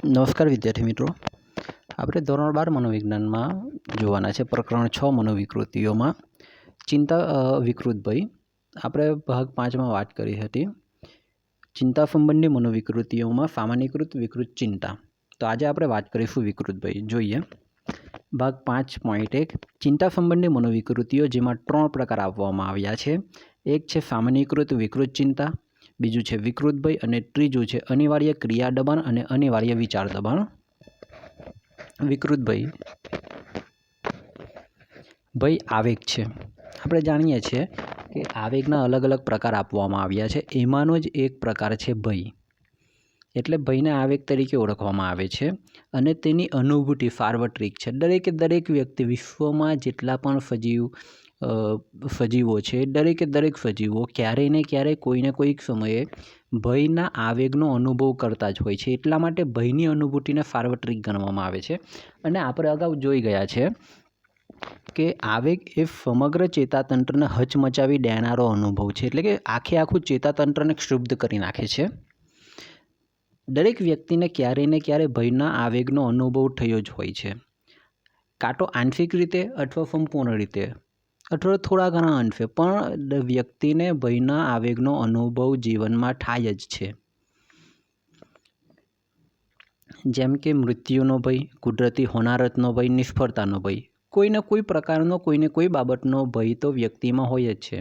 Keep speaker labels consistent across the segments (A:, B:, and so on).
A: નમસ્કાર વિદ્યાર્થી મિત્રો, આપણે ધોરણ 12 મનોવિજ્ઞાનમાં જોવાના છે પ્રકરણ 6 મનોવિકૃતિઓમાં વિકૃત ભય. આપણે ભાગ 5માં વાત કરી હતી ચિંતા સંબંધી મનોવિકૃતિઓમાં સામાન્યકૃત વિકૃત ચિંતા. તો આજે આપણે વાત કરીશું વિકૃત ભય. જોઈએ ભાગ 5.1 ચિંતા સંબંધી મનોવિકૃતિઓ, જેમાં 3 પ્રકાર આપવામાં આવ્યા છે. એક છે સામાન્યકૃત વિકૃત ચિંતા, બીજું છે વિકૃત ભય અને ત્રીજું છે અનિવાર્ય ક્રિયા દબાણ અને અનિવાર્ય વિચાર દબાણ. વિકૃત ભય આવેગ છે. આપણે જાણીએ છીએ કે આવેગના અલગ અલગ પ્રકાર આપવામાં આવ્યા છે. એમાંનો જ એક પ્રકાર છે ભય. એટલે ભયને આવેગ તરીકે ઓળખવામાં આવે છે અને તેની અનુભૂતિ સાર્વત્રિક છે. દરેક વ્યક્તિ, વિશ્વમાં જેટલા પણ સજીવો છે, દરેક સજીવો ક્યારેય ને ક્યારેય કોઈને કોઈક સમયે ભયના આવેગનો અનુભવ કરતા જ હોય છે. એટલા માટે ભયની અનુભૂતિને સાર્વત્રિક ગણવામાં આવે છે. અને આપણે અગાઉ જોઈ ગયા છે કે આવેગ એ સમગ્ર ચેતાતંત્રને હચમચાવી દેનારો અનુભવ છે. એટલે કે આખું ચેતાતંત્રને ક્ષુબ્ધ કરી નાખે છે. દરેક વ્યક્તિને ક્યારેય ને ક્યારેય ભયના આવેગનો અનુભવ થયો જ હોય છે, કાં તો આંશિક રીતે અથવા સંપૂર્ણ રીતે અથવા થોડા ઘણા અંશે, પણ વ્યક્તિને ભયના આવેગનો અનુભવ જીવનમાં થાય જ છે. જેમ કે મૃત્યુનો ભય, કુદરતી હોનારતનો ભય, નિષ્ફળતાનો ભય. કોઈને કોઈ પ્રકારનો, કોઈને કોઈ બાબતનો ભય તો વ્યક્તિમાં હોય જ છે.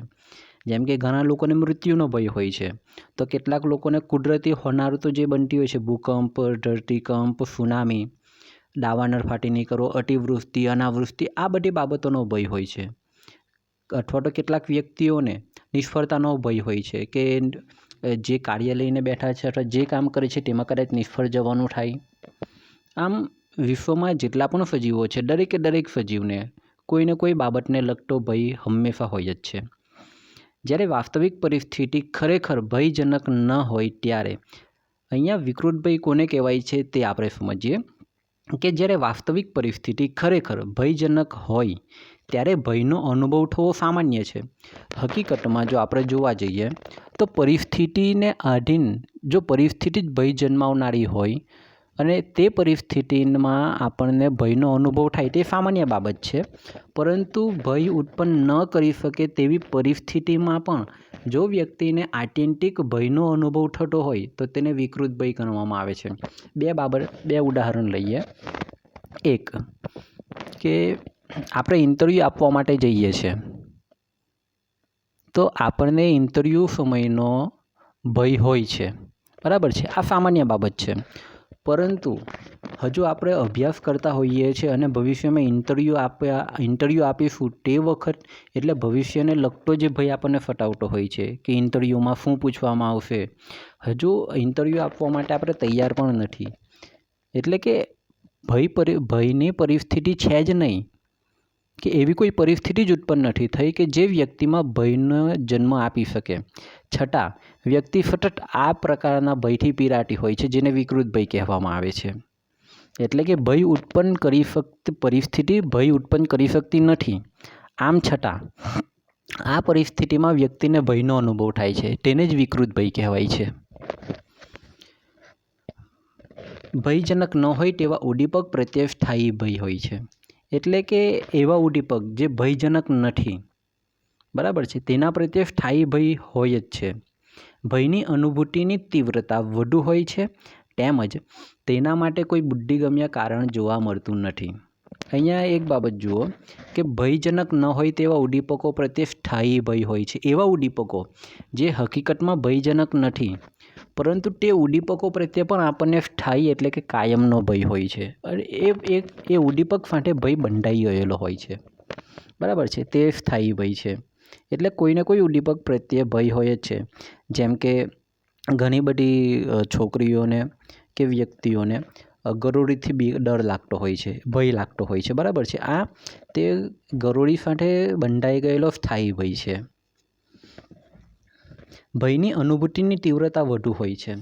A: જેમ કે ઘણા લોકોને મૃત્યુનો ભય હોય છે, તો કેટલાક લોકોને કુદરતી હોનારતો જે બનતી હોય છે, ભૂકંપ, ધરતીકંપ, સુનામી, દાવાનળ ફાટી નીકળવો, અતિવૃષ્ટિ, અનાવૃષ્ટિ, આ બધી બાબતોનો ભય હોય છે. અથવા તો કેટલાક વ્યક્તિઓને નિષ્ફળતાનો ભય હોય છે કે જે કાર્ય લઈને બેઠા છે અથવા જે કામ કરે છે તેમાં કદાચ નિષ્ફળ જવાનું થાય. આમ વિશ્વમાં જેટલા પણ સજીવો છે, દરેક સજીવને કોઈને કોઈ બાબતને લગતો ભય હંમેશા હોય જ છે. જ્યારે વાસ્તવિક પરિસ્થિતિ ખરેખર ભયજનક ન હોય ત્યારે અહીંયા વિકૃત ભય કોને કહેવાય છે તે આપણે સમજીએ કે જ્યારે વાસ્તવિક પરિસ્થિતિ ખરેખર ભયજનક હોય ત્યારે ભયનો અનુભવ થવો સામાન્ય છે. હકીકતમાં જો આપણે જોવા જઈએ તો પરિસ્થિતિને આધીન જો પરિસ્થિતિ જ ભય જન્માવનારી હોય અને તે પરિસ્થિતિમાં આપણને ભયનો અનુભવ થાય તે સામાન્ય બાબત છે. પરંતુ ભય ઉત્પન્ન ન કરી શકે તેવી પરિસ્થિતિમાં પણ જો વ્યક્તિને આત્યંતિક ભયનો અનુભવ થતો હોય તો તેને વિકૃત ભય ગણવામાં આવે છે. બે ઉદાહરણ લઈએ. એક કે આપણે ઇન્ટરવ્યૂ આપવા માટે જઈએ છીએ, તો આપણને ઇન્ટરવ્યૂ સમયનો ભય હોય છે, બરાબર છે, આ સામાન્ય બાબત છે. પરંતુ હજુ આપણે અભ્યાસ કરતા હોઈએ છીએ અને ભવિષ્યમાં ઇન્ટરવ્યૂ આપીશું તે વખત, એટલે ભવિષ્યને લગતો જે ભય આપણને સતાવતો હોય છે કે ઇન્ટરવ્યૂમાં શું પૂછવામાં આવશે, હજુ ઇન્ટરવ્યૂ આપવા માટે આપણે તૈયાર પણ નથી. એટલે કે ભયની પરિસ્થિતિ છે જ નહીં, કે એવી કોઈ પરિસ્થિતિ જ ઉત્પન્ન નથી થઈ કે જે વ્યક્તિમાં ભયનો જન્મ આપી શકે. છતાં વ્યક્તિ સતત આ પ્રકારના ભયથી પીડાતી હોય છે, જેને વિકૃત ભય કહેવામાં આવે છે. એટલે કે પરિસ્થિતિ ભય ઉત્પન્ન કરી શકતી નથી. આમ છતાં આ પરિસ્થિતિમાં વ્યક્તિને ભયનો અનુભવ થાય છે, તેને જ વિકૃત ભય કહેવાય છે. ભયજનક ન હોય તેવા ઉદ્દીપક પ્રત્યે સ્થાયી ભય હોય છે. એટલે કે એવા ઉદ્દીપક જે ભયજનક નથી, બરાબર છે, તેના પ્રત્યે સ્થાયી ભય હોય જ છે. ભયની અનુભૂતિની તીવ્રતા વધુ હોય છે, તેમજ તેના માટે કોઈ બુદ્ધિગમ્ય કારણ જોવા મળતું નથી. અહીંયા એક બાબત જુઓ કે ભયજનક ન હોય તેવા ઉદ્દીપકો પ્રત્યે સ્થાયી ભય હોય છે. એવા ઉદ્દીપકો જે હકીકતમાં ભયજનક નથી, પરંતુ તે ઉદ્દીપકો પ્રત્યે પણ આપણને સ્થાયી એટલે કે કાયમનો ભય હોય છે. અને એ ઉદ્દીપક સાથે ભય બંધાઈ ગયેલો હોય છે, બરાબર છે, તે સ્થાયી ભય છે. એટલે કોઈને કોઈ ઉદ્દીપક પ્રત્યે ભય હોય જ છે. જેમ કે ઘણી બધી છોકરીઓને કે વ્યક્તિઓને ગરોળીથી ડર લાગતો હોય છે, ભય લાગતો હોય છે, બરાબર છે. આ તે ગરોળી સાથે બંધાઈ ગયેલો સ્થાયી ભય છે. ભયની અનુભૂતિની તીવ્રતા વધુ હોય છે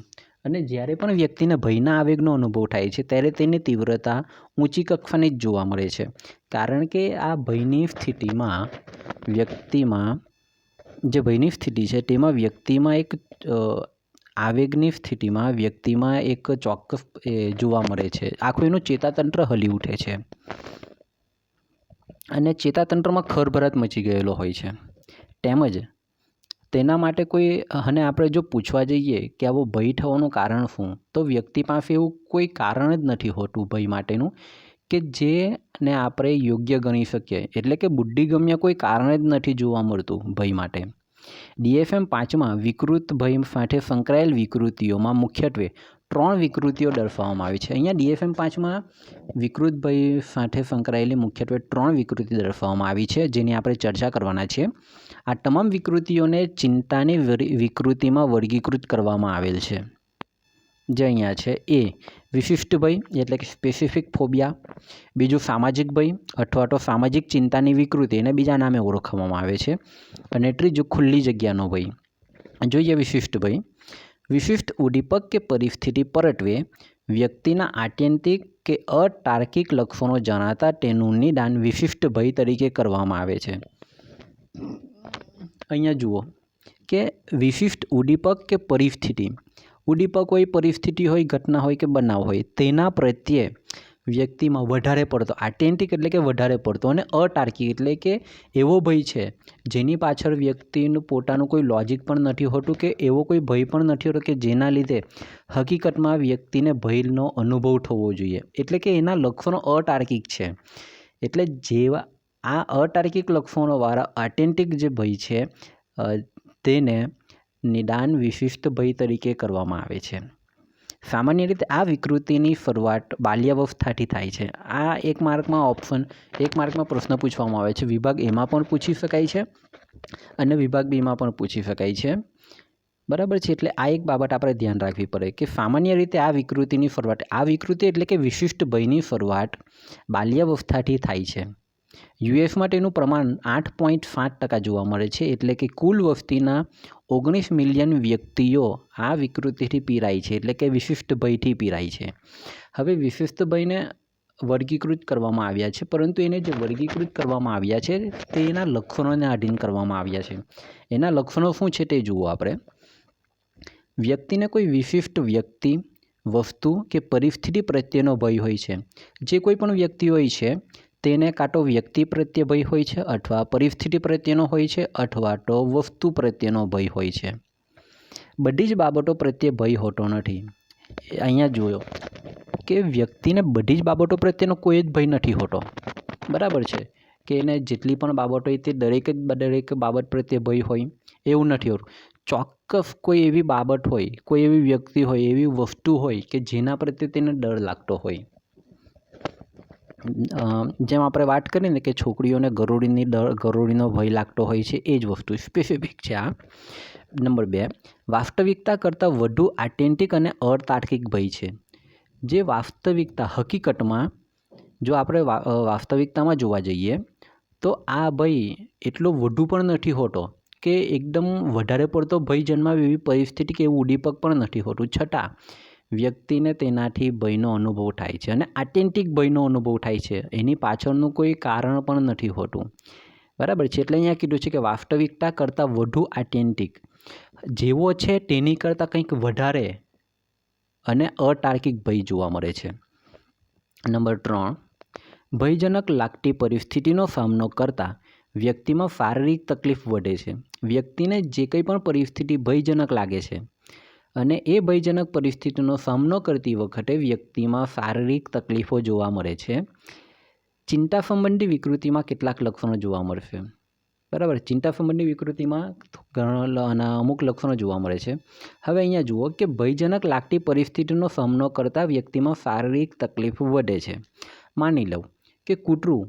A: અને જ્યારે પણ વ્યક્તિને ભયના આવેગનો અનુભવ થાય છે ત્યારે તેની તીવ્રતા ઊંચી કક્ષાની જ જોવા મળે છે. કારણ કે આ ભયની સ્થિતિમાં વ્યક્તિમાં જે ભયની સ્થિતિ છે તેમાં વ્યક્તિમાં એક આવેગની સ્થિતિમાં વ્યક્તિમાં એક ચોક્કસ જોવા મળે છે. આખું એનું ચેતાતંત્ર હલી ઉઠે છે અને ચેતાતંત્રમાં ખળભળાટ મચી ગયેલો હોય છે. તેમજ તેના માટે કોઈ અને આપણે જો પૂછવા જઈએ કે આવો ભય થવાનું કારણ શું, તો વ્યક્તિ પાસે એવું કોઈ કારણ જ નથી હોતું ભય માટેનું કે જેને આપણે યોગ્ય ગણી શકીએ. એટલે કે બુદ્ધિગમ્ય કોઈ કારણ જ નથી જોવા મળતું ભય માટે. DSM-5માં વિકૃત ભય સાથે સંકળાયેલ વિકૃતિઓમાં મુખ્યત્વે 3 વિકૃતિઓ દર્શાવવામાં આવી છે. અહીંયા DSM-5માં વિકૃત ભય સાથે સંકળાયેલી મુખ્યત્વે 3 વિકૃતિ દર્શાવવામાં આવી છે, જેની આપણે ચર્ચા કરવાના છીએ. આ તમામ વિકૃતિઓને ચિંતાની વિકૃતિમાં વર્ગીકૃત કરવામાં આવેલ છે. જે અહીંયા છે એ વિશિષ્ટ ભય એટલે કે સ્પેસિફિક ફોબિયા, બીજું સામાજિક ભય અથવા તો સામાજિક ચિંતાની વિકૃતિ એને બીજા નામે ઓળખવામાં આવે છે, અને ત્રીજું ખુલ્લી જગ્યાનો ભય. જોઈએ વિશિષ્ટ ભય. વિશિષ્ટ ઉદ્દીપક કે પરિસ્થિતિ પરત્વે વ્યક્તિના આત્યંતિક કે અતાર્કિક લક્ષણો જણાતા તેનું નિદાન વિશિષ્ટ ભય તરીકે કરવામાં આવે છે. અહીંયા જુઓ કે વિશિષ્ટ ઉદ્દીપક કે પરિસ્થિતિ, ઉદ્દીપક હોય, પરિસ્થિતિ હોય, ઘટના હોય કે બનાવ હોય, તેના પ્રત્યે વ્યક્તિમાં વધારે પડતો, આત્યંતિક એટલે કે વધારે પડતો, અને અતાર્કિક એટલે કે એવો ભય છે જેની પાછળ વ્યક્તિનું પોતાનું કોઈ લોજિક પણ નથી હોતું કે એવો કોઈ ભય પણ નથી હોતો કે જેના લીધે હકીકતમાં વ્યક્તિને ભયનો અનુભવ થવો જોઈએ. એટલે કે એના લક્ષણો અતાર્કિક છે. એટલે જેવા આ અતાર્કિક લક્ષણોવાળા આત્યંતિક જે ભય છે તેને નિદાન વિશિષ્ટ ભય તરીકે કરવામાં આવે છે. સામાન્ય રીતે આ વિકૃતિની શરૂઆત બાલ્યાવસ્થાથી થાય છે. આ એક માર્કમાં પ્રશ્ન પૂછવામાં આવે છે. વિભાગ એમાં પણ પૂછી શકાય છે અને વિભાગ બીમાં પણ પૂછી શકાય છે. બરાબર છે. એટલે આ એક બાબત આપણે ધ્યાન રાખવી પડે કે સામાન્ય રીતે આ વિકૃતિની શરૂઆત, આ વિકૃતિ એટલે કે વિશિષ્ટ ભયની શરૂઆત બાલ્યાવસ્થાથી થાય છે. યુએસમાં તેનું પ્રમાણ 8.7% જોવા મળે છે. એટલે કે કુલ વસ્તીના 19 મિલિયન વ્યક્તિઓ આ વિકૃતિથી પીડાય છે, એટલે કે વિશિષ્ટ ભયથી પીડાય છે. હવે વિશિષ્ટ ભયને વર્ગીકૃત કરવામાં આવ્યા છે, પરંતુ એને જે વર્ગીકૃત કરવામાં આવ્યા છે તે એના લક્ષણોને આધીન કરવામાં આવ્યા છે. એના લક્ષણો શું છે તે જુઓ આપણે. વ્યક્તિને કોઈ વિશિષ્ટ વ્યક્તિ, વસ્તુ કે પરિસ્થિતિ પ્રત્યેનો ભય હોય છે. જે કોઈ પણ વ્યક્તિ હોય છે તેને કાં તો વ્યક્તિ પ્રત્યે ભય હોય છે, અથવા પરિસ્થિતિ પ્રત્યેનો હોય છે, અથવા તો વસ્તુ પ્રત્યેનો ભય હોય છે. બધી જ બાબતો પ્રત્યે ભય હોતો નથી. અહીંયા જોયો કે વ્યક્તિને બધી જ બાબતો પ્રત્યેનો કોઈ જ ભય નથી હોતો. બરાબર છે કે એને જેટલી પણ બાબતો હોય તે દરેક બાબત પ્રત્યે ભય હોય એવું નથી હોતું. ચોક્કસ કોઈ એવી બાબત હોય, કોઈ એવી વ્યક્તિ હોય, એવી વસ્તુ હોય કે જેના પ્રત્યે તેને ડર લાગતો હોય. જેમ આપણે વાત કરીએ ને કે છોકરીઓને ગરોળીનો ભય લાગતો હોય છે, એ જ વસ્તુ સ્પેસિફિક છે આ. નંબર 2, વાસ્તવિકતા કરતાં વધુ આત્યંતિક અને અતાર્કિક ભય છે. જે વાસ્તવિકતા, હકીકતમાં જો આપણે વાસ્તવિકતામાં જોવા જઈએ તો આ ભય એટલો વધુ પણ નથી હોતો કે એકદમ વધારે પડતો ભય જન્માવે એવી પરિસ્થિતિ કે એવું ઉદ્દીપક પણ નથી હોતું. છતાં વ્યક્તિને તેનાથી ભયનો અનુભવ થાય છે અને આત્યંતિક ભયનો અનુભવ થાય છે. એની પાછળનું કોઈ કારણ પણ નથી હોતું. બરાબર છે. એટલે અહીંયા કીધું છે કે વાસ્તવિકતા કરતાં વધુ આત્યંતિક, જેવો છે તેની કરતાં કંઈક વધારે અને અતાર્કિક ભય જોવા મળે છે. નંબર 3, ભયજનક લાગતી પરિસ્થિતિનો સામનો કરતાં વ્યક્તિમાં શારીરિક તકલીફ વધે છે. વ્યક્તિને જે કંઈ પણ પરિસ્થિતિ ભયજનક લાગે છે અને એ ભયજનક પરિસ્થિતિનો સામનો કરતી વખતે વ્યક્તિમાં શારીરિક તકલીફો જોવા મળે છે. ચિંતા સંબંધી વિકૃતિમાં કેટલાક લક્ષણો જોવા મળશે. બરાબર. ચિંતા સંબંધી વિકૃતિમાં અમુક લક્ષણો જોવા મળે છે. હવે અહીંયા જુઓ કે ભયજનક લાગતી પરિસ્થિતિનો સામનો કરતાં વ્યક્તિમાં શારીરિક તકલીફ વધે છે. માની લો કે કૂતરું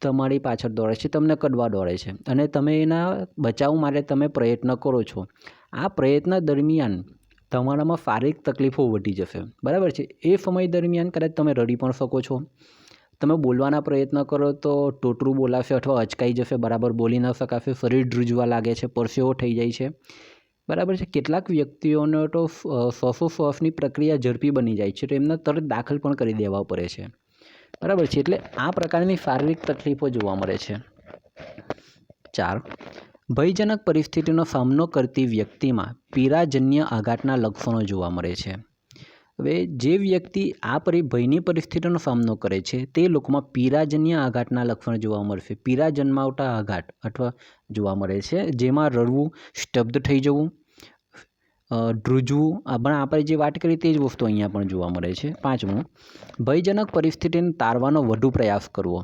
A: તમારી પાછળ દોડે છે, તમને કડવા દોડે છે અને તમે એના બચાવ માટે તમે પ્રયત્ન કરો છો. આ પ્રયત્ન દરમિયાન તમારામાં શારીરિક તકલીફો વધી જશે. બરાબર છે. એ સમય દરમિયાન કદાચ તમે રડી પણ શકો છો. તમે બોલવાના પ્રયત્ન કરો તો ટોટરું બોલાશે અથવા અચકાઈ જશે, બરાબર બોલી ન શકાશે, શરીર ધ્રુજવા લાગે છે, પરસેવો થઈ જાય છે. બરાબર છે. કેટલાક વ્યક્તિઓને તો શ્વાસોશ્વાસની પ્રક્રિયા ઝડપી બની જાય છે, તો એમને તરત દાખલ પણ કરી દેવા પડે છે. બરાબર છે. એટલે આ પ્રકારની શારીરિક તકલીફો જોવા મળે છે. 4, ભયજનક પરિસ્થિતિનો સામનો કરતી વ્યક્તિમાં પીડાજન્ય આઘાતના લક્ષણો જોવા મળે છે. હવે જે વ્યક્તિ આ ભયની પરિસ્થિતિનો સામનો કરે છે તે લોકોમાં પીડાજન્ય આઘાતના લક્ષણો જોવા મળશે. પીડા જન્માવતા આઘાત અથવા જોવા મળે છે, જેમાં રડવું, સ્તબ્ધ થઈ જવું, ધ્રુજવું, આપણે જે વાત કરી તે જ વસ્તુ અહીંયા પણ જોવા મળે છે. 5મું, ભયજનક પરિસ્થિતિને તારવાનો વધુ પ્રયાસ કરવો.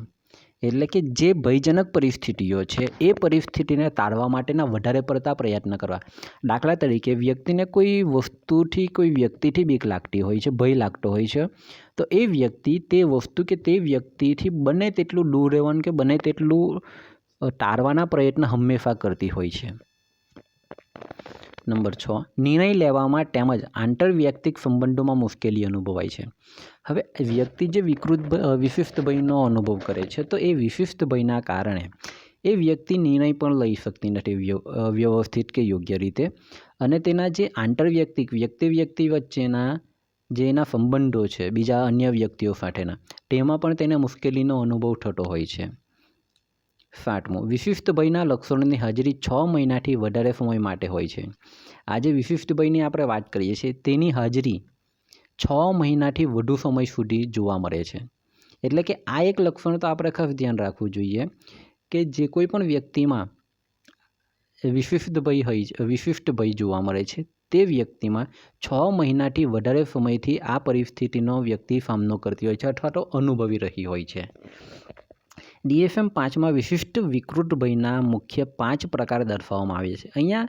A: એટલે કે જે ભયજનક પરિસ્થિતિઓ છે એ પરિસ્થિતિને તારવા માટેના વધારે પડતા પ્રયત્ન કરવા. દાખલા તરીકે વ્યક્તિને કોઈ વસ્તુથી, કોઈ વ્યક્તિથી બીક લાગતી હોય છે, ભય લાગતો હોય છે, તો એ વ્યક્તિ તે વસ્તુ કે તે વ્યક્તિથી બને તેટલું દૂર રહેવાનું કે બને તેટલું તારવાના પ્રયત્ન હંમેશા કરતી હોય છે. નંબર 6, નિર્ણય લેવામાં તેમજ આંતરવ્યક્તિક સંબંધોમાં મુશ્કેલી અનુભવાય છે. હવે વ્યક્તિ જે વિશિષ્ટ ભયનો અનુભવ કરે છે તો એ વિશિષ્ટ ભયના કારણે એ વ્યક્તિ નિર્ણય પણ લઈ શકતી નથી વ્યવસ્થિત કે યોગ્ય રીતે, અને તેના જે આંતરવ્યક્તિક વ્યક્તિ વચ્ચેના જે એના સંબંધો છે બીજા અન્ય વ્યક્તિઓ સાથેના, તેમાં પણ તેને મુશ્કેલીનો અનુભવ થતો હોય છે. 7મું, વિશિષ્ટ ભયના લક્ષણોની હાજરી 6 મહિનાથી વધારે સમય માટે હોય છે. આ જે વિશિષ્ટ ભયની આપણે વાત કરીએ છીએ તેની હાજરી 6 મહિનાથી વધુ સમય સુધી જોવા મળે છે. એટલે કે આ એક લક્ષણ તો આપણે ખાસ ધ્યાન રાખવું જોઈએ કે જે કોઈ પણ વ્યક્તિમાં વિશિષ્ટ ભય જોવા મળે છે તે વ્યક્તિમાં 6 મહિનાથી વધારે સમયથી આ પરિસ્થિતિનો વ્યક્તિ સામનો કરતી હોય છે અથવા તો અનુભવી રહી હોય છે. DSM-5માં વિશિષ્ટ વિકૃત ભયના મુખ્ય 5 પ્રકાર દર્શાવવામાં આવ્યા છે. અહીંયા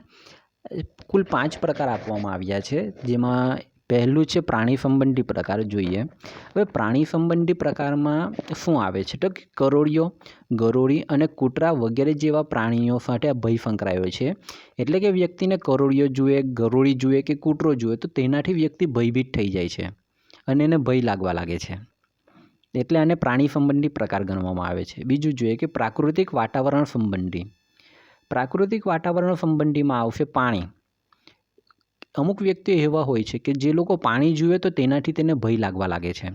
A: કુલ 5 પ્રકાર આપવામાં આવ્યા છે, જેમાં પહેલું છે પ્રાણી સંબંધી પ્રકાર. જોઈએ હવે પ્રાણી સંબંધી પ્રકારમાં શું આવે છે તો કરોળીઓ, ગરોળી અને કૂતરા વગેરે જેવા પ્રાણીઓ સાથે આ ભય સંકળાયો છે. એટલે કે વ્યક્તિને કરોળીઓ જુએ, ગરોળી જુએ કે કૂતરો જુએ તો તેનાથી વ્યક્તિ ભયભીત થઈ જાય છે અને એને ભય લાગવા લાગે છે. એટલે આને પ્રાણી સંબંધી પ્રકાર ગણવામાં આવે છે. બીજું જોઈએ કે પ્રાકૃતિક વાતાવરણ સંબંધી. પ્રાકૃતિક વાતાવરણ સંબંધીમાં આવશે પાણી. અમુક વ્યક્તિઓ એવા હોય છે કે જે લોકો પાણી જુએ તો તેનાથી તેને ભય લાગવા લાગે છે.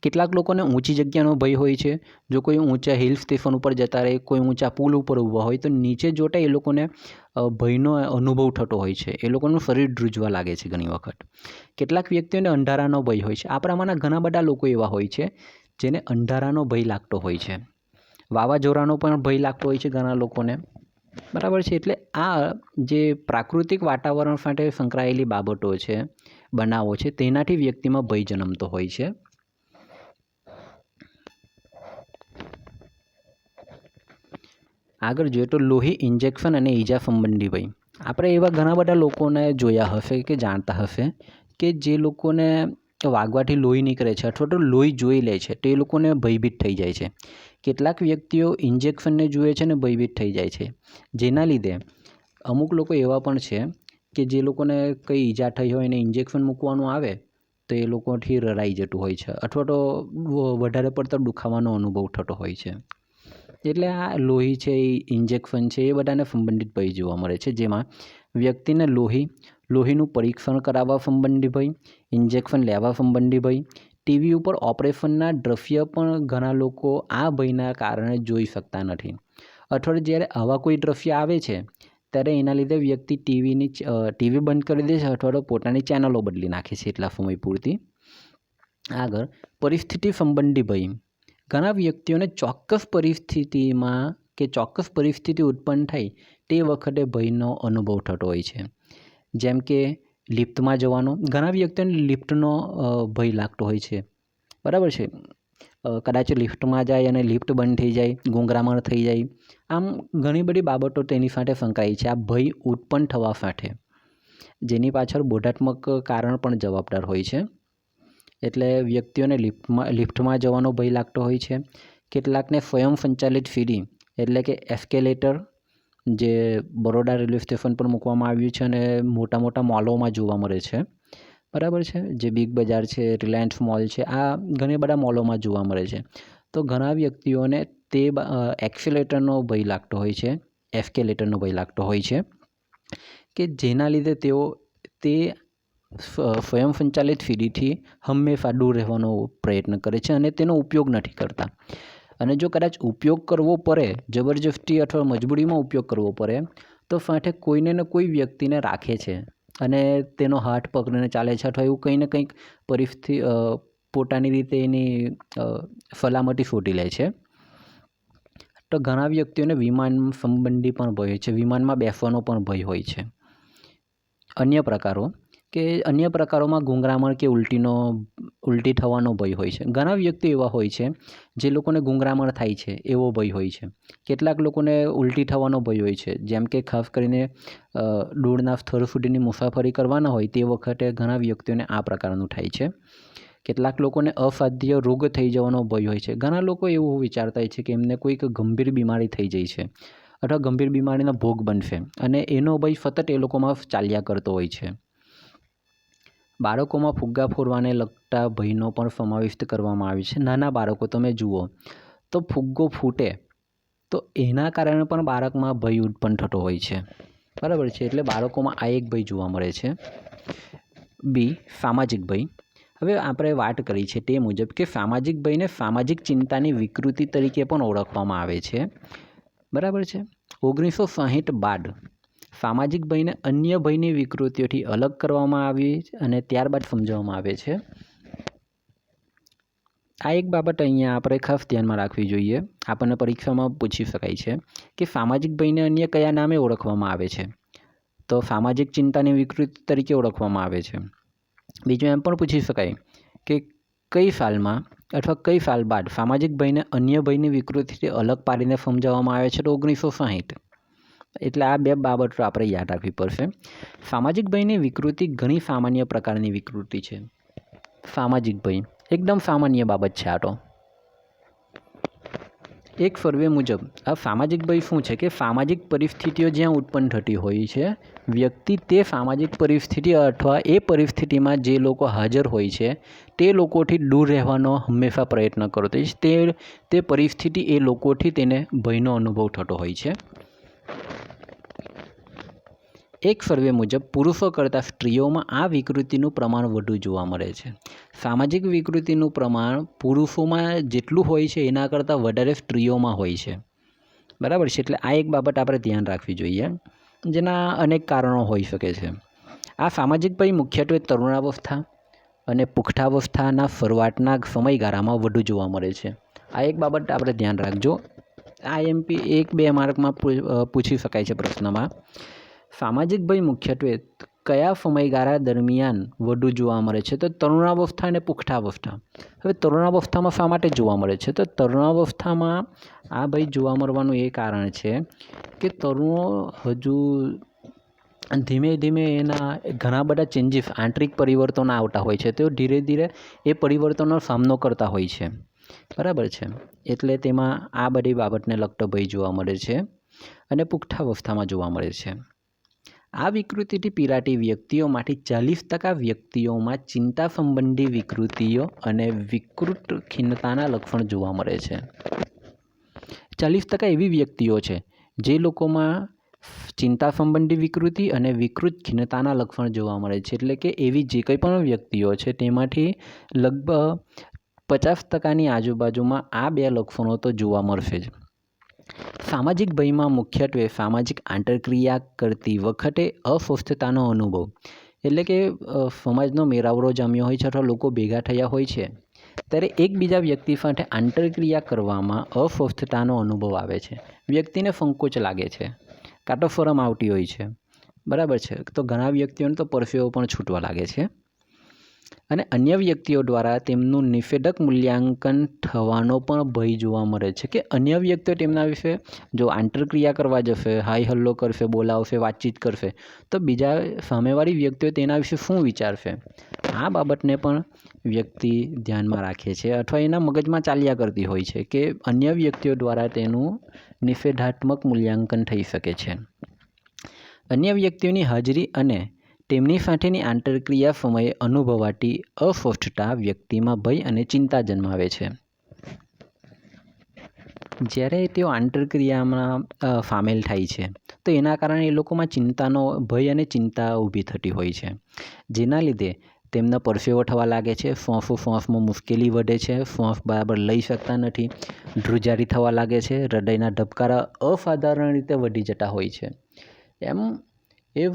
A: કેટલાક લોકોને ઊંચી જગ્યાનો ભય હોય છે. જો કોઈ ઊંચા હિલ સ્ટેશન ઉપર જતા રહે, કોઈ ઊંચા પુલ ઉપર ઊભા હોય તો નીચે જોતા એ લોકોને ભયનો અનુભવ થતો હોય છે. એ લોકોનું શરીર ધ્રુજવા લાગે છે ઘણી વખત. કેટલાક વ્યક્તિઓને અંધારાનો ભય હોય છે. આપણામાંના ઘણા બધા લોકો એવા હોય છે જેને અંધારાનો ભય લાગતો હોય છે. વાવાઝોડાનો પણ ભય લાગતો હોય છે ઘણા લોકોને, બરાબર છે. એટલે આ જે પ્રાકૃતિક વાતાવરણ સાથે સંકળાયેલી બાબતો છે, બનાવો છે, તેનાથી વ્યક્તિમાં ભય જન્મતો હોય છે. આગળ જોઈએ તો લોહી ઇન્જેક્શન અને ઈજા સંબંધી ભય. આપણે એવા ઘણા બધા લોકોને જોયા હશે કે જાણતા હશે કે જે લોકોને વાગવાથી લોહી નીકળે છે અથવા તો લોહી જોઈ લે છે તો એ લોકોને ભયભીત થઈ જાય છે. કેટલાક વ્યક્તિઓ ઇન્જેક્શનને જુએ છે ને ભયભીત થઈ જાય છે, જેના લીધે અમુક લોકો એવા પણ છે કે જે લોકોને કંઈ ઈજા થઈ હોય અને ઇન્જેક્શન મૂકવાનું આવે તો એ લોકોથી રડાઈ જતું હોય છે અથવા તો વધારે પડતો દુખાવાનો અનુભવ થતો હોય છે. એટલે આ લોહી છે, ઇન્જેક્શન છે, એ બધાને સંબંધિત ભય જોવા મળે છે, જેમાં વ્યક્તિને લોહીનું પરીક્ષણ કરાવવા સંબંધી ભય, ઇન્જેક્શન લેવા સંબંધી ભય, ટીવી ઉપર ઓપરેશનના દ્રશ્ય પણ ઘણા લોકો આ ભયના કારણે જોઈ શકતા નથી. અથવા જ્યારે આવા કોઈ દ્રશ્ય આવે છે ત્યારે એના લીધે વ્યક્તિ ટીવી બંધ કરી દે છે અથવા તો પોતાની ચેનલો બદલી નાખે છે એટલા સમય પૂરતી. આગળ પરિસ્થિતિ સંબંધી ભય. ઘણા વ્યક્તિઓને ચોક્કસ પરિસ્થિતિમાં કે ચોક્કસ પરિસ્થિતિ ઉત્પન્ન થાય તે વખતે ભયનો અનુભવ થતો હોય છે. જેમ કે લિફ્ટમાં જવાનો. ઘણા વ્યક્તિઓને લિફ્ટનો ભય લાગતો હોય છે, બરાબર છે. કદાચ લિફ્ટમાં જાય અને લિફ્ટ બંધ થઈ જાય, ગુંગરામણ થઈ જાય, આમ ઘણી બધી બાબતો તેની સાથે સંકળાઈ છે આ ભય ઉત્પન્ન થવા સાથે, જેની પાછળ બોધાત્મક કારણ પણ જવાબદાર હોય છે. એટલે વ્યક્તિઓને લિફ્ટમાં જવાનો ભય લાગતો હોય છે. કેટલાકને સ્વયં સંચાલિત સીડી એટલે કે એસ્કેલેટર, જે બરોડા રેલવે સ્ટેશન પર મૂકવામાં આવ્યું છે અને મોટા મોટા મોલોમાં જોવા મળે છે, બરાબર છે. જે બિગ બજાર છે, રિલાયન્સ મોલ છે, આ ઘણા બધા મોલોમાં જોવા મળે છે. તો ઘણા વ્યક્તિઓને તે એસ્કેલેટરનો ભય લાગતો હોય છે, એસ્કેલેટરનો ભય લાગતો હોય છે કે જેના લીધે તેઓ તે સ્વયં સંચાલિત સીડીથી હંમેશા દૂર રહેવાનો પ્રયત્ન કરે છે અને તેનો ઉપયોગ નથી કરતા. અને જો કદાચ ઉપયોગ કરવો પડે, જબરજસ્તી અથવા મજબૂરીમાં ઉપયોગ કરવો પડે, તો ફાંટે કોઈને ને કોઈ વ્યક્તિને રાખે છે અને તેનો હાથ પકડીને ચાલે છે અથવા એવું કંઈ ને કંઈક પરિસ્થિતિ પોતાની રીતે એની સલામતી શોધી લે છે. તો ઘણા વ્યક્તિઓને વિમાન સંબંધી પણ ભય હોય છે, વિમાનમાં બેસવાનો પણ ભય હોય છે. અન્ય પ્રકારોમાં ગુંગરામણ કે ઉલટી થવાનો ભય હોય છે. ઘણા વ્યક્તિઓ એવા હોય છે જે લોકોને ગુંગરામણ થાય છે એવો ભય હોય છે. કેટલાક લોકોને ઉલટી થવાનો ભય હોય છે, જેમ કે ખાસ કરીને દૂરના સ્થળ સુધીની મુસાફરી કરવાના હોય તે વખતે ઘણા વ્યક્તિઓને આ પ્રકારનું થાય છે. કેટલાક લોકોને અસાધ્ય રોગ થઈ જવાનો ભય હોય છે. ઘણા લોકો એવું વિચારતા હોય છે કે એમને કોઈક ગંભીર બીમારી થઈ જાય છે અથવા ગંભીર બીમારીનો ભોગ બનશે અને એનો ભય સતત એ લોકોમાં ચાલ્યા કરતો હોય છે. બાળકોમાં ફુગ્ગા ફોડવાને લગતા ભયનો પણ સમાવેશ કરવામાં આવે છે. નાના બાળકો તમે જુઓ તો ફુગ્ગો ફૂટે તો એના કારણે પણ બાળકમાં ભય ઉત્પન્ન થતો હોય છે. બરાબર છે. એટલે બાળકોમાં આ એક ભય જોવા મળે છે. બી, સામાજિક ભય. હવે આપણે વાત કરી છે તે મુજબ કે સામાજિક ભયને સામાજિક ચિંતાની વિકૃતિ તરીકે પણ ઓળખવામાં આવે છે. બરાબર છે. 1960 બાદ સામાજિક ભયને અન્ય ભયની વિકૃતિઓથી અલગ કરવામાં આવી અને ત્યારબાદ સમજાવવામાં આવે છે. આ એક બાબત અહીંયા આપણે ખાસ ધ્યાનમાં રાખવી જોઈએ. આપણને પરીક્ષામાં પૂછી શકાય છે કે સામાજિક ભયને અન્ય કયા નામે ઓળખવામાં આવે છે? તો સામાજિક ચિંતાની વિકૃતિ તરીકે ઓળખવામાં આવે છે. બીજું એમ પણ પૂછી શકાય કે કઈ સાલમાં અથવા કઈ સાલ બાદ સામાજિક ભયને અન્ય ભયની વિકૃતિથી અલગ પાડીને સમજાવવામાં આવે છે? તો 1960. એટલે આ બે બાબતો આપણે યાદ રાખવી પડશે. સામાજિક ભયની વિકૃતિ ઘણી સામાન્ય પ્રકારની વિકૃતિ છે. સામાજિક ભય એકદમ સામાન્ય બાબત છે. આ તો એક સર્વે મુજબ આ સામાજિક ભય શું છે કે સામાજિક પરિસ્થિતિઓ જ્યાં ઉત્પન્ન થતી હોય છે, વ્યક્તિ તે સામાજિક પરિસ્થિતિ અથવા એ પરિસ્થિતિમાં જે લોકો હાજર હોય છે તે લોકોથી દૂર રહેવાનો હંમેશા પ્રયત્ન કરતો હોય છે. તે પરિસ્થિતિ એ લોકોથી તેને ભયનો અનુભવ થતો હોય છે. એક સર્વે મુજબ પુરુષો કરતાં સ્ત્રીઓમાં આ વિકૃતિનું પ્રમાણ વધુ જોવા મળે છે. સામાજિક વિકૃતિનું પ્રમાણ પુરુષોમાં જેટલું હોય છે એના કરતાં વધારે સ્ત્રીઓમાં હોય છે. બરાબર છે. એટલે આ એક બાબત આપણે ધ્યાન રાખવી જોઈએ, જેના અનેક કારણો હોઈ શકે છે. આ સામાજિક ભય મુખ્યત્વે તરુણાવસ્થા અને પુખ્તાવસ્થાના શરૂઆતના સમયગાળામાં વધુ જોવા મળે છે. આ એક બાબત આપણે ધ્યાન રાખજો. IMP 1-2 માર્કમાં પૂછી શકાય છે પ્રશ્નમાં. સામાજિક ભય મુખ્યત્વે કયા સમયગાળા દરમિયાન વધુ જોવા મળે છે? તો તરુણાવસ્થા અને પુખ્તાવસ્થા. હવે તરુણાવસ્થામાં શા માટે જોવા મળે છે? તો તરુણાવસ્થામાં આ ભય જોવા મળવાનું એ કારણ છે કે તરુણો હજુ ધીમે ધીમે એના ઘણા બધા ચેન્જીસ, આંતરિક પરિવર્તનો આવતા હોય છે. તેઓ ધીરે ધીરે એ પરિવર્તનનો સામનો કરતા હોય છે. બરાબર છે. એટલે તેમાં આ બધી બાબતને લગતો ભય જોવા મળે છે અને પુખ્તાવસ્થામાં જોવા મળે છે. આ વિકૃતિથી પીડાતી વ્યક્તિઓમાંથી 40% વ્યક્તિઓમાં ચિંતા સંબંધી વિકૃતિઓ અને વિકૃત ખિન્નતાના લક્ષણ જોવા મળે છે. 40% એવી વ્યક્તિઓ છે જે લોકોમાં ચિંતા સંબંધી વિકૃતિ અને વિકૃત ખિન્નતાના લક્ષણ જોવા મળે છે. એટલે કે એવી જે કંઈ પણ વ્યક્તિઓ છે તેમાંથી લગભગ 50%ની આજુબાજુમાં આ બે લક્ષણો તો જોવા મળશે જ. સામાજિક ભયમાં મુખ્યત્વે સામાજિક આંતરક્રિયા કરતી વખતે અસ્વસ્થતાનો અનુભવ, એટલે કે સમાજનો મેળાવડો જામ્યો હોય છે અથવા લોકો ભેગા થયા હોય છે ત્યારે એકબીજા વ્યક્તિ સાથે આંતરક્રિયા કરવામાં અસ્વસ્થતાનો અનુભવ આવે છે. વ્યક્તિને સંકોચ લાગે છે, કાં તો શરમ આવતી હોય છે. બરાબર છે. તો ઘણા વ્યક્તિઓને તો પરસેવો પણ છૂટવા લાગે છે અને અન્ય વ્યક્તિઓ દ્વારા તેમનું નિષેધક મૂલ્યાંકન થવાનો પણ ભય જોવા મળે છે કે અન્ય વ્યક્તિઓ તેમના વિશે જો આંતરક્રિયા કરવા જશે, હાઈ હલ્લો કરશે, બોલાવશે, વાતચીત કરશે તો બીજા સામેવાળી વ્યક્તિઓ તેના વિશે શું વિચારશે? આ બાબતને પણ વ્યક્તિ ધ્યાનમાં રાખે છે અથવા એના મગજમાં ચાલ્યા કરતી હોય છે કે અન્ય વ્યક્તિઓ દ્વારા તેનું નિષેધાત્મક મૂલ્યાંકન થઈ શકે છે. અન્ય વ્યક્તિઓની હાજરી અને તેમની સાથેની આંતરક્રિયા સમયે અનુભવાતી અસ્વસ્થતા વ્યક્તિમાં ભય અને ચિંતા જન્માવે છે. જ્યારે તેઓ આંતરક્રિયામાં સામેલ થાય છે તો એના કારણે એ લોકોમાં ચિંતાનો ભય અને ચિંતા ઊભી થતી હોય છે, જેના લીધે તેમને પરસેવો થવા લાગે છે, શ્વાસમાં મુશ્કેલી વધે છે, શ્વાસ બરાબર લઈ શકતા નથી, ધ્રુજારી થવા લાગે છે, હૃદયના ધબકારા અસાધારણ રીતે વધી જતા હોય છે. એમ એ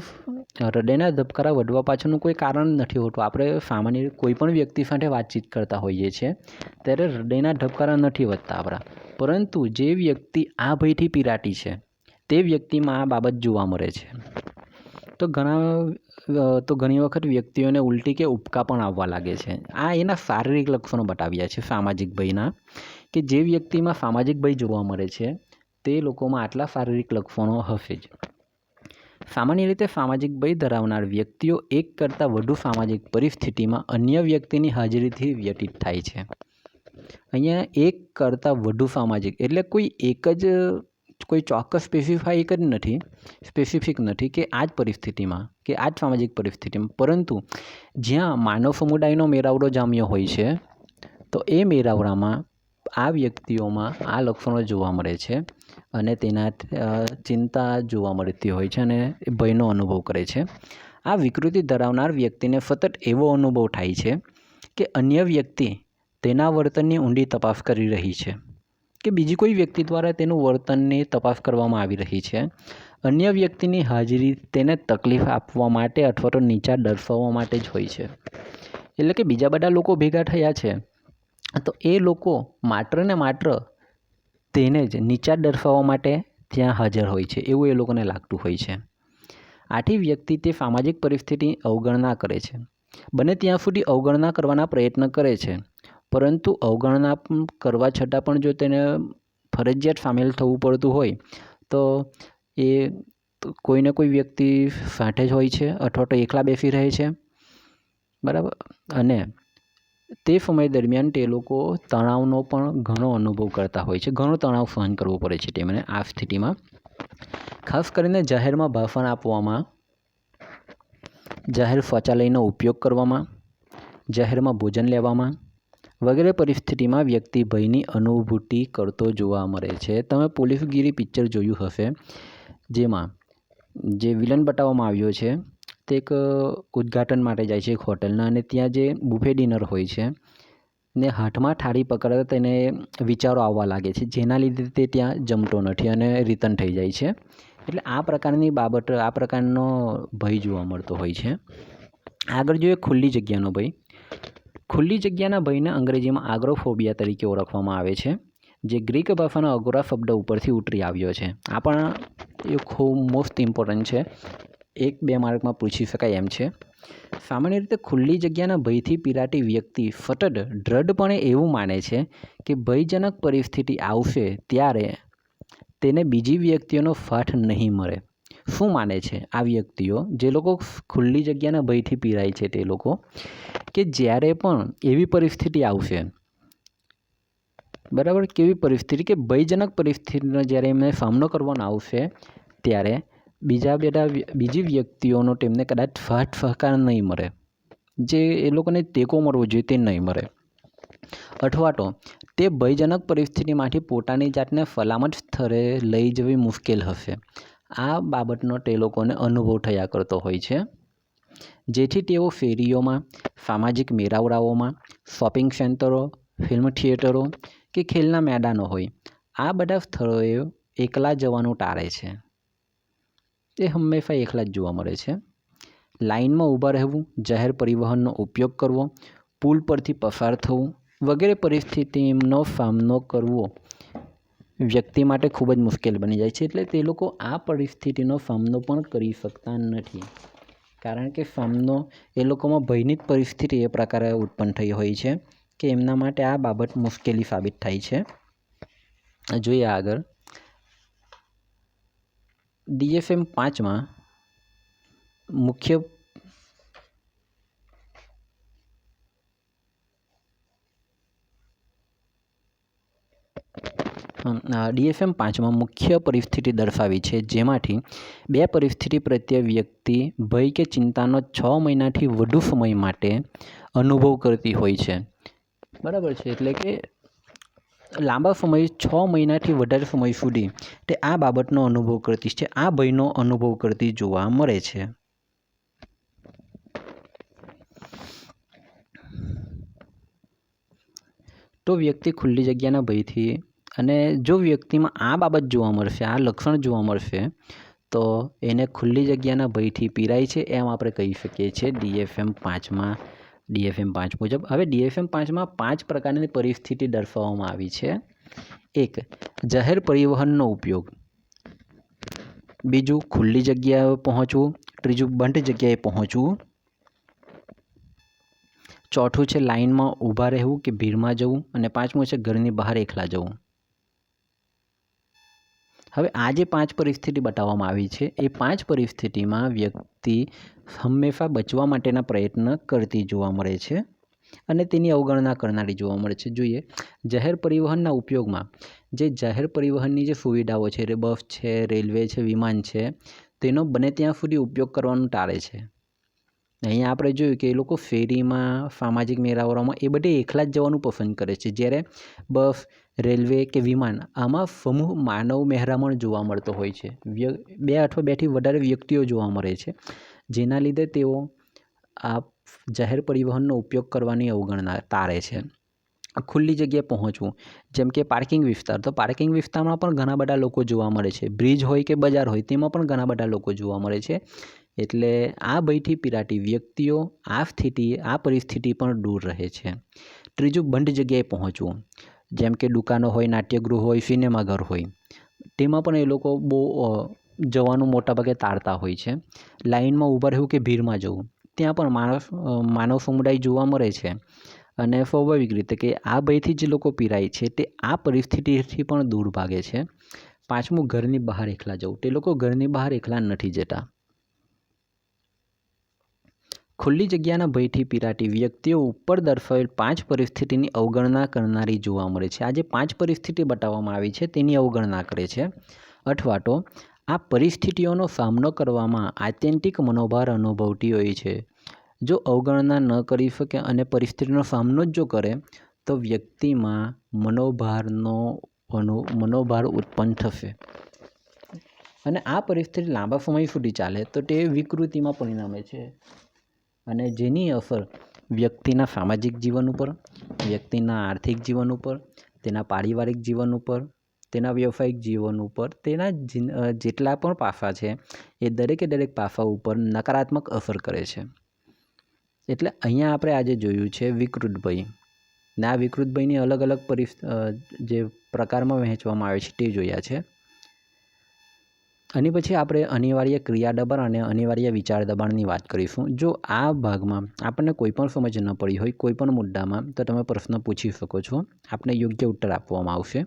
A: હૃદયના ધબકારા વધવા પાછળનું કોઈ કારણ નથી હોતું. આપણે સામાન્ય કોઈ પણ વ્યક્તિ સાથે વાતચીત કરતા હોઈએ છીએ ત્યારે હૃદયના ધબકારા નથી વધતા આપણા, પરંતુ જે વ્યક્તિ આ ભયથી પીડાતી છે તે વ્યક્તિમાં આ બાબત જોવા મળે છે. તો ઘણી વખત વ્યક્તિઓને ઉલટી કે ઉબકા પણ આવવા લાગે છે. આ એના શારીરિક લક્ષણો બતાવ્યા છે સામાજિક ભયના, કે જે વ્યક્તિમાં સામાજિક ભય જોવા મળે છે તે લોકોમાં આટલા શારીરિક લક્ષણો હશે જ. સામાન્ય રીતે સામાજિક ભય ધરાવનાર વ્યક્તિઓ એક કરતાં વધુ સામાજિક પરિસ્થિતિમાં અન્ય વ્યક્તિની હાજરીથી વ્યતીત થાય છે. અહીંયા એક કરતાં વધુ સામાજિક એટલે કોઈ એક જ કોઈ ચોક્કસ સ્પેસિફિક નથી કે આ જ પરિસ્થિતિમાં કે આ જ સામાજિક પરિસ્થિતિમાં, પરંતુ જ્યાં માનવ સમુદાયનો મેળાવડો જામ્યો હોય છે તો એ મેળાવડામાં આ વ્યક્તિઓમાં આ લક્ષણો જોવા મળે છે અને તેના ચિંતા જોવા મળતી હોય છે અને ભયનો અનુભવ કરે છે. આ વિકૃતિ ધરાવનાર વ્યક્તિને સતત એવો અનુભવ થાય છે કે અન્ય વ્યક્તિ તેના વર્તનની ઊંડી તપાસ કરી રહી છે, કે બીજી કોઈ વ્યક્તિ દ્વારા તેનું વર્તનની તપાસ કરવામાં આવી રહી છે. અન્ય વ્યક્તિની હાજરી તેને તકલીફ આપવા માટે અથવા તો નીચા દર્શાવવા માટે જ હોય છે. એટલે કે બીજા બધા લોકો ભેગા થયા છે તો એ લોકો માત્ર ને માત્ર તેને જ નીચા દર્શાવવા માટે ત્યાં હાજર હોય છે એવું એ લોકોને લાગતું હોય છે. આથી વ્યક્તિ તે સામાજિક પરિસ્થિતિની અવગણના કરે છે. બને ત્યાં સુધી અવગણના કરવાના પ્રયત્ન કરે છે, પરંતુ અવગણના કરવા છતાં પણ જો તેને ફરજિયાત સામેલ થવું પડતું હોય તો એ કોઈને કોઈ વ્યક્તિ સાથે જ હોય છે અથવા તો એકલા બેસી રહે છે, બરાબર. અને તે સમય દરમિયાન તે લોકો તણાવનો પણ ઘણો અનુભવ કરતા હોય છે, ઘણો તણાવ સહન કરવો પડે છે તેમને આ સ્થિતિમાં. ખાસ કરીને જાહેરમાં ભાષણ આપવામાં, જાહેર શૌચાલયનો ઉપયોગ કરવામાં, જાહેરમાં ભોજન લેવામાં વગેરે પરિસ્થિતિમાં વ્યક્તિ ભયની અનુભૂતિ કરતો જોવા મળે છે. તમે પોલીસગીરી પિક્ચર જોયું હશે, જેમાં જે વિલન બતાવવામાં આવ્યો છે તે એક ઉદ્ઘાટન માટે જાય છે એક હોટલના, અને ત્યાં જે બુફે ડિનર હોય છે ને હાથમાં થાળી પકડતા તેને વિચારો આવવા લાગે છે, જેના લીધે તે ત્યાં જમતો નથી અને રિટર્ન થઈ જાય છે. એટલે આ પ્રકારની બાબત, આ પ્રકારનો ભય જોવા મળતો હોય છે. આગળ જોઈએ ખુલ્લી જગ્યાનો ભય. ખુલ્લી જગ્યાના ભયને અંગ્રેજીમાં એગ્રોફોબિયા તરીકે ઓળખવામાં આવે છે, જે ગ્રીક ભાષાના અગોરા શબ્દ ઉપરથી ઉતરી આવ્યો છે. આ પણ એ ખૂબ મોસ્ટ ઇમ્પોર્ટન્ટ છે, 1-2 માર્કમાં પૂછી શકાય એમ છે. સામાન્ય રીતે ખુલ્લી જગ્યાના ભયથી પીડાતી વ્યક્તિ સતત દૃઢપણે એવું માને છે કે ભયજનક પરિસ્થિતિ આવશે ત્યારે તેને બીજી વ્યક્તિઓનો સાથ નહીં મળે. શું માને છે આ વ્યક્તિઓ, જે લોકો ખુલ્લી જગ્યાના ભયથી પીડાય છે તે લોકો, કે જ્યારે પણ એવી પરિસ્થિતિ આવશે, બરાબર, કેવી પરિસ્થિતિ કે ભયજનક પરિસ્થિતિનો જ્યારે એમને સામનો કરવાનો આવશે ત્યારે બીજી વ્યક્તિઓનો તેમને કદાચ સાથ સહકાર નહીં મળે, જે એ લોકોને ટેકો મળવો જોઈએ તે નહીં મળે, અથવા તો તે ભયજનક પરિસ્થિતિમાંથી પોતાની જાતને સલામત સ્થળે લઈ જવી મુશ્કેલ હશે. આ બાબતનો તે લોકોને અનુભવ થયા કરતો હોય છે, જેથી તેઓ ફેરીઓમાં, સામાજિક મેળાવડાઓમાં, શોપિંગ સેન્ટરો, ફિલ્મ થિયેટરો કે ખેલના મેદાનો હોય, આ બધા સ્થળોએ એકલા જવાનું ટાળે છે. એ હંમેશા એકલા જ જોવા મળે છે. લાઇનમાં ઊભા રહેવું, જાહેર પરિવહનનો ઉપયોગ કરવો, પુલ પરથી પસાર થવું વગેરે પરિસ્થિતિનો સામનો કરવો વ્યક્તિ માટે ખૂબ જ મુશ્કેલ બની જાય છે. એટલે તે લોકો આ પરિસ્થિતિનો સામનો પણ કરી શકતા નથી, કારણ કે સામનો એ લોકોમાં ભયની જ પરિસ્થિતિ એ પ્રકારે ઉત્પન્ન થઈ હોય છે કે એમના માટે આ બાબત મુશ્કેલી સાબિત થાય છે. જોઈએ આગળ. DSM 5માં મુખ્ય પરિસ્થિતિ દર્શાવી છે, જેમાંથી 2 પરિસ્થિતિ પ્રત્યે વ્યક્તિ ભય કે ચિંતાનો 6 મહિનાથી વધુ સમય માટે અનુભવ કરતી હોય છે, બરાબર છે. એટલે કે લાંબા સમય 6 મહિનાથી વધારે સમય સુધી તે આ બાબતનો અનુભવ કરતી છે, આ ભયનો અનુભવ કરતી જોવા મળે છે. તો વ્યક્તિ ખુલ્લી જગ્યાના ભયથી, અને જો વ્યક્તિમાં આ બાબત જોવા મળશે, આ લક્ષણ જોવા મળશે, તો એને ખુલ્લી જગ્યાના ભયથી પીડાય છે એમ આપણે કહી શકીએ છીએ DFM 5 મુજબ. હવે DFM 5માં 5 પ્રકારની પરિસ્થિતિ દર્શાવવામાં આવી છે. 1. જાહેર પરિવહનનો ઉપયોગ. બીજું, ખુલ્લી જગ્યાએ પહોંચવું. ત્રીજું, બંધ જગ્યાએ પહોંચવું. ચોથું છે લાઇનમાં ઊભા રહેવું કે ભીડમાં જવું. અને 5મું છે ઘરની બહાર એકલા જવું. હવે આ જે 5 પરિસ્થિતિ બતાવવામાં આવી છે, એ 5 પરિસ્થિતિમાં વ્યક્તિ હંમેશા બચવા માટેના પ્રયત્ન કરતી જોવા મળે છે અને તેની અવગણના કરનારી જોવા મળે છે. જોઈએ, જાહેર પરિવહનના ઉપયોગમાં જે જાહેર પરિવહનની જે સુવિધાઓ છે, બસ છે, રેલવે છે, વિમાન છે, તેનો બને ત્યાં સુધી ઉપયોગ કરવાનું ટાળે છે. અહીંયા આપણે જોયું કે એ લોકો ફેરીમાં, સામાજિક મેળાવડામાં એ બધે એકલા જ જવાનું પસંદ કરે છે. જ્યારે બસ, રેલવે કે વિમાન, આમાં સમૂહ માનવ મહેરામણ જોવા મળતો હોય છે. 2 અથવા 2થી વધારે વ્યક્તિઓ જોવા મળે છે, જેના લીધે તેઓ આ જાહેર પરિવહનનો ઉપયોગ કરવાની અવગણના ટાળે છે. ખુલ્લી જગ્યાએ પહોંચવું, જેમ કે પાર્કિંગ વિસ્તાર. તો પાર્કિંગ વિસ્તારમાં પણ ઘણા બધા લોકો જોવા મળે છે. બ્રિજ હોય કે બજાર હોય, તેમાં પણ ઘણા બધા લોકો જોવા મળે છે. એટલે આ ભયથી પીડાતી વ્યક્તિઓ આ પરિસ્થિતિ પણ દૂર રહે છે. ત્રીજું, બંધ જગ્યાએ પહોંચવું, જેમ કે દુકાનો હોય, નાટ્યગૃહ હોય, સિનેમાઘર હોય, તેમાં પણ એ લોકો બહુ જવાનું મોટાભાગે ટાળતા હોય છે. લાઇનમાં ઊભા રહેવું કે ભીડમાં જવું, ત્યાં પણ માનવ સમુદાય જોવા મળે છે. અને સ્વાભાવિક રીતે કે આ ભયથી જે લોકો પીડાય છે તે આ પરિસ્થિતિથી પણ દૂર ભાગે છે. 5મું, ઘરની બહાર એકલા જવું. તે લોકો ઘરની બહાર એકલા નથી જતા. ખુલ્લી જગ્યાના ભયથી પીડાતી વ્યક્તિઓ ઉપર દર્શાવેલ 5 પરિસ્થિતિની અવગણના કરનારી જોવા મળે છે. આ જે 5 પરિસ્થિતિ બતાવવામાં આવી છે તેની અવગણના કરે છે, અથવા તો આ પરિસ્થિતિઓનો સામનો કરવામાં આત્યંતિક મનોભાર અનુભવતી હોય છે. જો અવગણના ન કરી શકે અને પરિસ્થિતિનો સામનો જ જો કરે, તો વ્યક્તિમાં મનોભાર ઉત્પન્ન થશે અને આ પરિસ્થિતિ લાંબા સમય સુધી ચાલે તો તે વિકૃતિમાં પરિણમે છે, અને જેની અસર વ્યક્તિના સામાજિક જીવન ઉપર, વ્યક્તિના આર્થિક જીવન ઉપર, તેના પારિવારિક જીવન ઉપર, તેના વ્યવસાયિક જીવન ઉપર, તેના જેટલા પણ પાસા છે એ દરેકે દરેક પાસા ઉપર નકારાત્મક અસર કરે છે. એટલે અહીંયા આપણે આજે જોયું છે વિકૃત ભય, ને આ વિકૃત ભયની અલગ અલગ જે પ્રકારમાં વહેંચવામાં આવે છે તે જોયા છે. આની પછી આપણે અનિવાર્ય ક્રિયા દબાણ અને અનિવાર્ય વિચાર દબાણની વાત કરીશું. જો આ ભાગમાં આપણને કોઈ પણ સમજ ન પડી હોય કોઈ પણ મુદ્દામાં, તો તમે પ્રશ્ન પૂછી શકો છો, આપને યોગ્ય ઉત્તર આપવામાં આવશે.